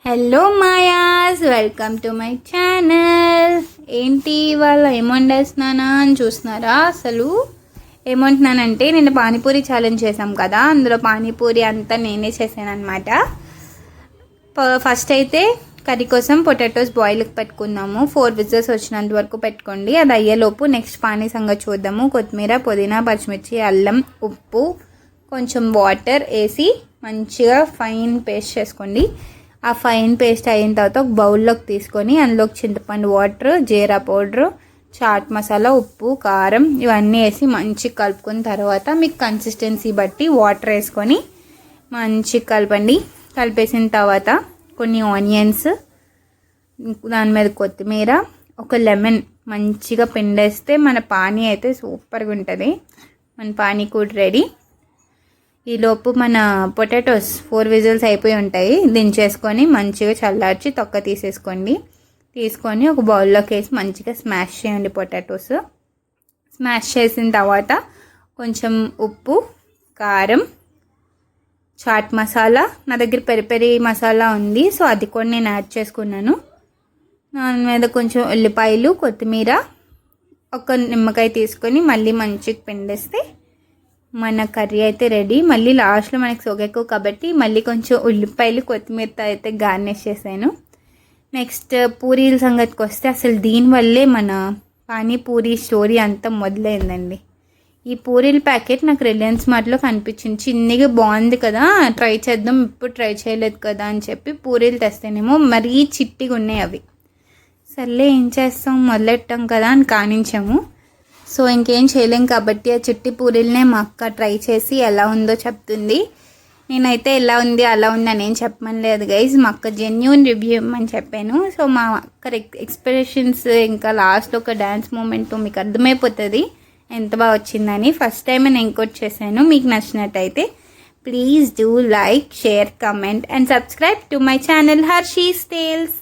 Hello Mayas, welcome to my channel. ఏంటి ఇవాళ ఏం వండేస్తున్నానా అని చూస్తున్నారా? అసలు ఏమంటున్నానంటే, నేను పానీపూరి ఛాలెంజ్ చేసాం కదా, అందులో పానీపూరి అంతా నేనే చేశాను అనమాట. ఫస్ట్ అయితే కర్రీ కోసం పొటాటోస్ బాయిల్కి పెట్టుకుందాము. 4 విజిల్స్ వచ్చినంత వరకు పెట్టుకోండి. అది అయ్యేలోపు నెక్స్ట్ పానీ సంగతి చూద్దాము. కొత్తిమీర, పుదీనా, పచ్చిమిర్చి, అల్లం, ఉప్పు, కొంచెం వాటర్ వేసి మంచిగా ఫైన్ పేస్ట్ చేసుకోండి. ఆ ఫైన్ పేస్ట్ అయిన తర్వాత ఒక బౌల్లోకి తీసుకొని అందులోకి చింతపండు వాటర్, జీరా పౌడరు, చాట్ మసాలా, ఉప్పు, కారం ఇవన్నీ వేసి మంచిగా కలుపుకున్న తర్వాత మీకు కన్సిస్టెన్సీ బట్టి వాటర్ వేసుకొని మంచిగా కలపండి. కలిపేసిన తర్వాత కొన్ని ఆనియన్స్, దాని మీద కొత్తిమీర, ఒక లెమన్ మంచిగా పిండేస్తే మన పానీ అయితే సూపర్గా ఉంటుంది. మన పానీ కూడా రెడీ. ఈలోపు మన పొటాటోస్ 4 విజిల్స్ అయిపోయి ఉంటాయి. దించేసుకొని మంచిగా చల్లార్చి తొక్క తీసేసుకోండి. తీసుకొని ఒక బౌల్లోకి వేసి మంచిగా స్మాష్ చేయండి పొటాటోస్. స్మాష్ చేసిన తర్వాత కొంచెం ఉప్పు, కారం, చాట్ మసాలా, నా దగ్గర పెరి పెరి మసాలా ఉంది, సో అది కూడా నేను యాడ్ చేసుకున్నాను. దాని మీద కొంచెం ఉల్లిపాయలు, కొత్తిమీర, ఒక నిమ్మకాయ తీసుకొని మళ్ళీ మంచిగా పిండేస్తే మన కర్రీ అయితే రెడీ. మళ్ళీ లాస్ట్లో మనకి సోగెక్కువ కాబట్టి మళ్ళీ కొంచెం ఉల్లిపాయలు, కొత్తిమీరతో అయితే గార్నిష్ చేశాను. నెక్స్ట్ పూరీల సంగతికి వస్తే అసలు దీనివల్లే మన పానీపూరి స్టోరీ అంతా మొదలైందండి. ఈ పూరీల ప్యాకెట్ నాకు రిలయన్స్ మార్ట్లో కనిపించింది. చిన్నగా బాగుంది కదా, ట్రై చేద్దాం, ఇప్పుడు ట్రై చేయలేదు కదా అని చెప్పి పూరీలు తెస్తేనేమో మరీ చిట్టిగా ఉన్నాయి అవి. సర్లే ఏం చేస్తాం, మొదలెట్టాం కదా అని కానించాము. సో ఇంకేం చేయలేం కాబట్టి ఆ చిట్టి పూరీలనే మా అక్క ట్రై చేసి ఎలా ఉందో చెప్తుంది. నేనైతే ఎలా ఉంది అలా ఉంది అని ఏం చెప్పమని లేదు గైజ్, మా అక్క జెన్యూన్ రివ్యూ ఇవ్వమని చెప్పాను. సో మా అక్క ఎక్స్ప్రెషన్స్ ఇంకా లాస్ట్లో ఒక డ్యాన్స్ మూమెంట్ మీకు అర్థమైపోతుంది ఎంత బాగా వచ్చిందని. ఫస్ట్ టైం నేను ఎంకోట్ చేశాను. మీకు నచ్చినట్టయితే please do like, share, comment and subscribe to my channel Harshi's tiles.